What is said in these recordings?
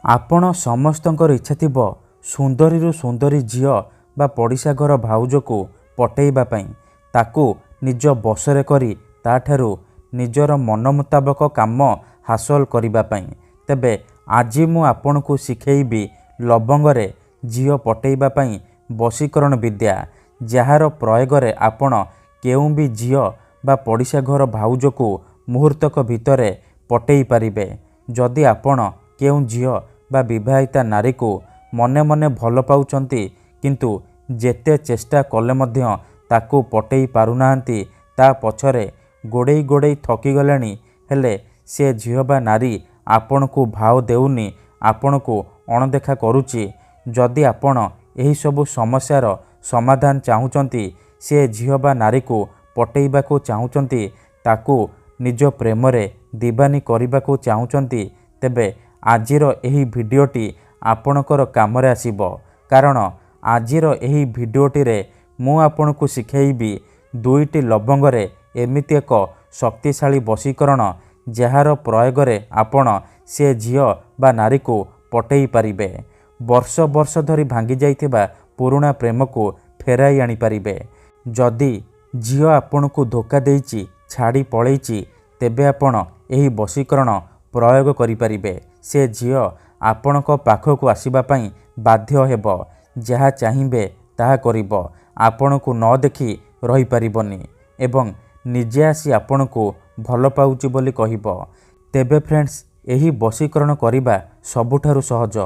आपण समस्तଙ୍କର इच्छा थिबो सुंदरीरु सुंदरी झियो बा पड़िशा घर भाउज को पटेइबा पई ताकू निज बसरे करी ताठारु निजर मन मुताबक काम हासिल करिबा पई। तेबे आज मु आपन को शिखेइबी लवंगरे झियो पटेइबा पई वशीकरण विद्या जार प्रयोग रे आपण केउ भी झियो बा पड़िशा घर भाउज को मुहूर्तक भितरे पटेई पारिबे। जदि आपण केउ झियो बा विवाहिता नारी को मने मने भल पाउचंती किंतु जेते चेष्टा कले मध्य ताकू पटेई पारुनाहांती ता पछरे गोड़ेई गोड़ेई थकी गलेनी हेले से झियो बा नारी आपण को भाव देउनी आपण को अणदेखा करूची। जदि आपण एही सबु समस्यार समाधान चाहुचंती से झियो बा नारी को पटेइबा को चाहुचंती ताकू निज प्रेम रे दीवानी करबा को चाहुचंती तेबे आजिर एही भिडियोटी आपणकर कामरे आसीबो। कारण आजिर एही भिडियोटी रे मु आपणको शिखेइबी दुईटी लवंगरे एमिति एक शक्तिशाली वशीकरण जार प्रयोग रे आपण से झियो बा नारी को पटेई पारिबे। वर्ष वर्ष धरी भांगी जाइथिबा पुराना प्रेम को फेराई आनी पारिबे। जदि झियो आपणको धोखा देइची छाड़ी पळेइची तेबे आपण एही वशीकरण प्रयोग करि पारिबे। से झियो आपणक पाखकु आसीबा पई बाध्य हेबो, जहा चाहिबे ताहा करिबो, आपणको न देखि रही पारिबोनी एवं निजे आसी आपणको भल पाउची बोली कहिबो। तेबे फ्रेंड्स एही वशीकरण करिबा सबुठारु सहज।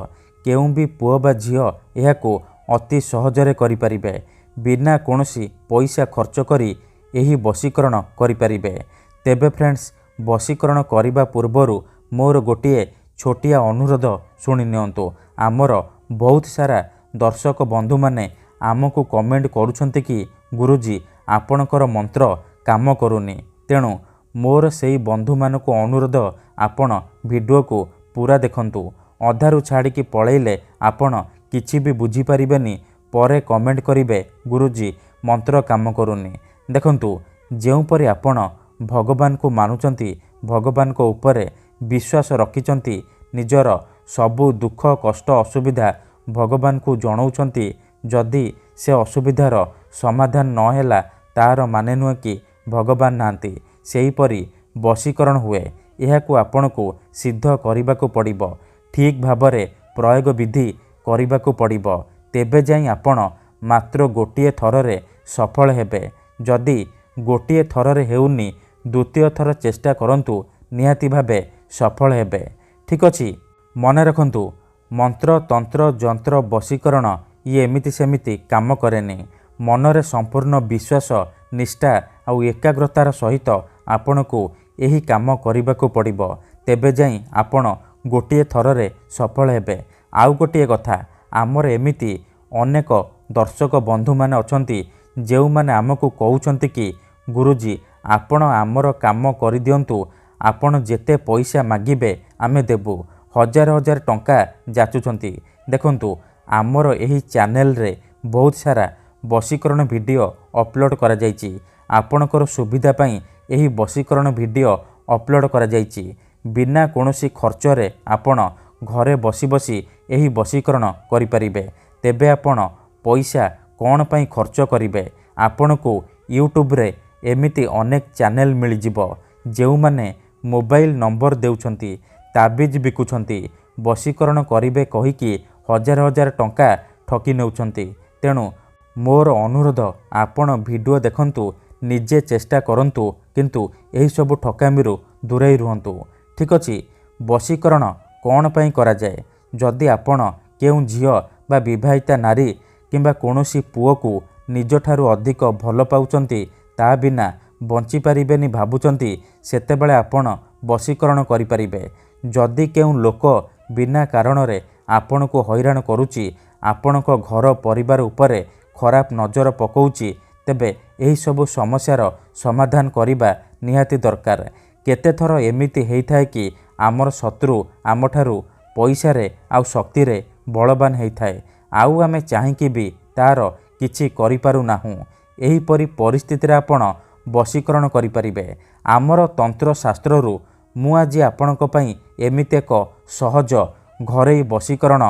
केउ भी पुओ बा झियो एहाको अति सहजरे करि पारिबे। बिना कोनोसी पैसा खर्च करी एही वशीकरण करि पारिबे। तेबे फ्रेंड्स वशीकरण करिबा पूर्वरु मोर गोटिए छोटिया अनुरोध शुणी नियंतु। आमर बहुत सारा दर्शक बंधु माने आमको कमेंट करुछंती कि गुरुजी आपणकर मंत्र काम करूनी, तेणु मोर सेई बंधु मानको अनुरोध आपण वीडियो को पूरा देखंतु। अधारु छाड़ी कि पळेइले आपण किछि भी बुझी परिबेनी, परे कमेंट करिवे गुरुजी मंत्र काम करूनी। देखंतु जेउपरि आपण भगवान को मानुचंती, भगवान को ऊपर विश्वास रखिचंती, निजर सबु दुख कष्ट असुविधा भगवान को जणाउचंती, जदि से असुविधार समाधान न हैला तार माने नुहे कि भगवान नांती। सेहीपरि वशीकरण हुए, एहाकू आपनको सिद्ध करिबाकू पड़िबो, ठीक भाबरे प्रयोग विधि करिबाकू पड़िबो। तेबे जाई आपण मात्र गोटिए थररे सफल हेबे। जदि गोटिए थररे हेउनी द्वितीय थर चेष्टा करंतु, निहाती भाबे सफल हेबे। ठीक अछि, मने रखंतु मंत्र तंत्र जंत्र वशीकरण ये एमिति सेमिति काम करेनी। मनरे संपूर्ण विश्वास निष्ठा आउ एकाग्रतार सहित आपनको एही काम करिबाकू पड़िबो। तेबे जाई आपण गोटिए थररे सफल हेबे। आउ गोटिए कथा, आमर एमिति अनेक दर्शक बंधु माने अछंती जेउ माने आमको कहउछंती कि गुरुजी आपण आमर काम करि दियंतु, आपण जेते पैसा मागिबे आमे देबु, हजार हजार टंका जाचुछंती। देखंतु आमर एही चैनल रे बहुत सारा वशीकरण वीडियो अपलोड करा जायछि। आपणकर सुविधा पई एही वशीकरण वीडियो अपलोड करा जायछि। बिना कोनोसी खर्च रे आपण घरे बसी बसी एही वशीकरण करि परिबे। तेबे आपण पैसा कोन पई खर्च करिवे? आपणको यूट्यूब रे एमिति अनेक चैनल मिल जिवो जेउ माने मोबाइल नंबर देउछंती, ताबिज बिकुछंती, वशीकरण करिवे कहिकी हजार हजार टंका ठकी नेउछंती। तेणु मोर अनुरोध आपण वीडियो देखंतु, निजे चेष्टा करंतु, किंतु एही सब ठकामीरु दूरेई रुहंतु। ठीक अछि, वशीकरण कोन पई करा जाय? जदि आपण केउ झियो बा विवाहिता नारी किंबा कोनोसी पुओ को निज ठारू अधिक भल पाउचंती, ता बिना बंची पारिबेनी भाबुचंती, सेतेबेले आपण वशीकरण करि परिबे। जदि केउ लोक बिना कारण रे आपण को हैरान करूची, आपणको घर परिवार उपरे खराब नजर पकाउची, तेबे एही सब समस्यार समाधान करिबा निहाती दरकार। केते थर एमिति हेइथाय कि आमर शत्रु आमठारू पैसा रे आउ शक्ति रे बलवान हेइथाय, आउ आमे चाहिकी भी तार किछि करि पारु नाहु। एही परि परिस्थिति रे आपण वशीकरण करि परिबे। आमर तंत्र शास्त्ररू मु आज आपणको पई एमिति एक सहज ଘରୋଇ ବଶୀକରଣ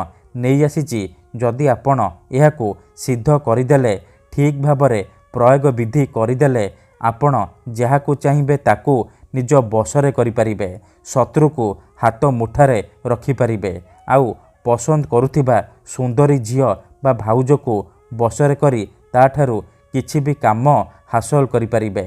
ନେଇ ଆସିଛି। ଯଦି ଆପଣ ଏହାକୁ ସିଦ୍ଧ କରିଦେଲେ, ଠିକ୍ ଭାବରେ ପ୍ରୟୋଗ ବିଧି କରିଦେଲେ, ଆପଣ ଯାହାକୁ ଚାହିଁବେ ତାକୁ ନିଜ ବଶରେ କରିପାରିବେ। ଶତ୍ରୁକୁ ହାତ ମୁଠାରେ ରଖିପାରିବେ। ଆଉ ପସନ୍ଦ କରୁଥିବା ସୁନ୍ଦରୀ ଝିଅ ବା ଭାଉଜକୁ ବଶରେ କରି ତାଠାରୁ କିଛି ବି କାମ ହାସଲ କରିପାରିବେ।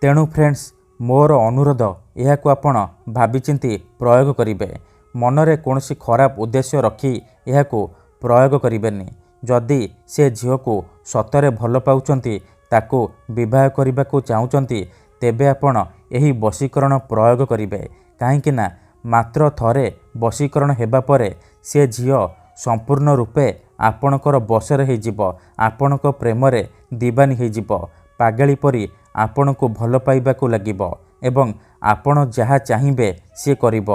ତେଣୁ ଫ୍ରେଣ୍ଡସ୍, ମୋର ଅନୁରୋଧ, ଏହାକୁ ଆପଣ ଭାବିଚିନ୍ତି ପ୍ରୟୋଗ କରିବେ। ମନରେ କୌଣସି ଖରାପ ଉଦ୍ଦେଶ୍ୟ ରଖି ଏହାକୁ ପ୍ରୟୋଗ କରିବେନି। ଯଦି ସେ ଝିଅକୁ ସତରେ ଭଲ ପାଉଛନ୍ତି, ତାକୁ ବିବାହ କରିବାକୁ ଚାହୁଁଛନ୍ତି, ତେବେ ଆପଣ ଏହି ବଶୀକରଣ ପ୍ରୟୋଗ କରିବେ। କାହିଁକି ନା ମାତ୍ର ଥରେ ବଶୀକରଣ ହେବା ପରେ ସେ ଝିଅ ସମ୍ପୂର୍ଣ୍ଣ ରୂପେ ଆପଣଙ୍କର ବଶରେ ହୋଇଯିବ। ଆପଣଙ୍କ ପ୍ରେମରେ ଦିବାନୀ ହୋଇଯିବ। ପାଗଳି ପରି ଆପଣଙ୍କୁ ଭଲ ପାଇବାକୁ ଲାଗିବ ଏବଂ ଆପଣ ଯାହା ଚାହିଁବେ ସିଏ କରିବ।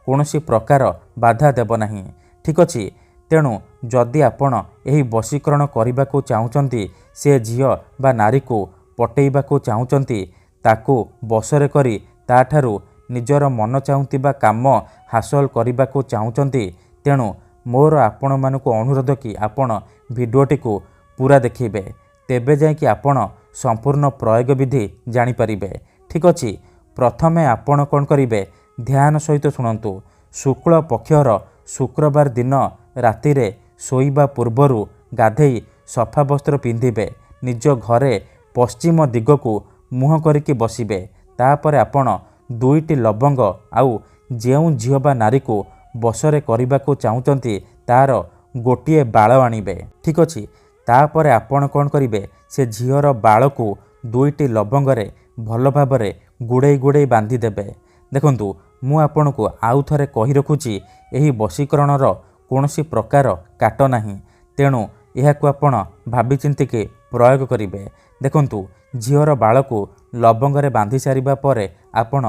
କୌଣସି ପ୍ରକାର ବାଧା ଦେବ ନାହିଁ। ଠିକ୍ ଅଛି। ତେଣୁ ଯଦି ଆପଣ ଏହି ବଶୀକରଣ କରିବାକୁ ଚାହୁଁଛନ୍ତି, ସେ ଝିଅ ବା ନାରୀକୁ ପଟେଇବାକୁ ଚାହୁଁଛନ୍ତି, ତାକୁ ବଶରେ କରି ତାଠାରୁ ନିଜର ମନ ଚାହୁଁଥିବା କାମ ହାସଲ କରିବାକୁ ଚାହୁଁଛନ୍ତି, ତେଣୁ ମୋର ଆପଣମାନଙ୍କୁ ଅନୁରୋଧ କି ଆପଣ ଭିଡ଼ିଓଟିକୁ ପୁରା ଦେଖିବେ। ତେବେ ଯାଇକି ଆପଣ ସମ୍ପୂର୍ଣ୍ଣ ପ୍ରୟୋଗ ବିଧି ଜାଣିପାରିବେ। ଠିକ୍ ଅଛି। ପ୍ରଥମେ ଆପଣ କ'ଣ କରିବେ, ଧ୍ୟାନ ସହିତ ଶୁଣନ୍ତୁ। ଶୁକ୍ଳ ପକ୍ଷର ଶୁକ୍ରବାର ଦିନ ରାତିରେ ଶୋଇବା ପୂର୍ବରୁ ଗାଧେଇ ସଫା ବସ୍ତ୍ର ପିନ୍ଧିବେ। ନିଜ ଘରେ ପଶ୍ଚିମ ଦିଗକୁ ମୁହଁ କରିକି ବସିବେ। ତାପରେ ଆପଣ 2ଟି ଲବଙ୍ଗ ଆଉ ଯେଉଁ ଝିଅ ବା ନାରୀକୁ ବଶରେ କରିବାକୁ ଚାହୁଁଛନ୍ତି ତାର ଗୋଟିଏ ବାଳ ଆଣିବେ। ଠିକ୍ ଅଛି। ତାପରେ ଆପଣ କ'ଣ କରିବେ, ସେ ଝିଅର ବାଳକୁ 2ଟି ଲବଙ୍ଗରେ ଭଲ ଭାବରେ ଗୁଡ଼େଇ ଗୁଡ଼େଇ ବାନ୍ଧିଦେବେ। ଦେଖନ୍ତୁ, ମୁଁ ଆପଣଙ୍କୁ ଆଉ ଥରେ କହି ରଖୁଛି, ଏହି ବଶୀକରଣର କୌଣସି ପ୍ରକାର କାଟ ନାହିଁ। ତେଣୁ ଏହାକୁ ଆପଣ ଭାବିଚିନ୍ତିକି ପ୍ରୟୋଗ କରିବେ। ଦେଖନ୍ତୁ, ଝିଅର ବାଳକୁ ଲବଙ୍ଗରେ ବାନ୍ଧି ସାରିବା ପରେ ଆପଣ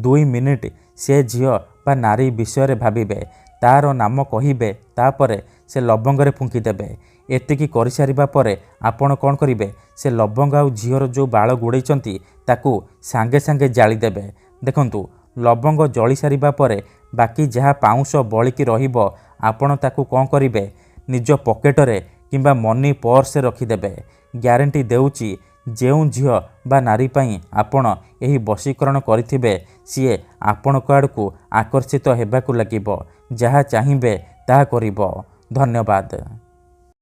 2 ମିନିଟ୍ ସେ ଝିଅ ବା ନାରୀ ବିଷୟରେ ଭାବିବେ। ତାର ନାମ କହିବେ, ତାପରେ ସେ ଲବଙ୍ଗରେ ଫୁଙ୍କିଦେବେ। ଏତିକି କରିସାରିବା ପରେ ଆପଣ କ'ଣ କରିବେ, ସେ ଲବଙ୍ଗ ଆଉ ଝିଅର ଯେଉଁ ବାଳ ଗୋଡ଼େଇଛନ୍ତି ତାକୁ ସାଙ୍ଗେ ସାଙ୍ଗେ ଜାଳିଦେବେ। ଦେଖନ୍ତୁ, ଲବଙ୍ଗ ଜଳି ସାରିବା ପରେ ବାକି ଯାହା ପାଉଁଶ ବଳିକି ରହିବ, ଆପଣ ତାକୁ କ'ଣ କରିବେ, ନିଜ ପକେଟରେ କିମ୍ବା ମନି ପର୍ସରେ ରଖିଦେବେ। ଗ୍ୟାରେଣ୍ଟି ଦେଉଛି, ଯେଉଁ ଝିଅ ବା ନାରୀ ପାଇଁ ଆପଣ ଏହି ବଶୀକରଣ କରିଥିବେ, ସିଏ ଆପଣଙ୍କ ଆଡ଼କୁ ଆକର୍ଷିତ ହେବାକୁ ଲାଗିବ। ଯାହା ଚାହିଁବେ ତାହା କରିବ। ଧନ୍ୟବାଦ।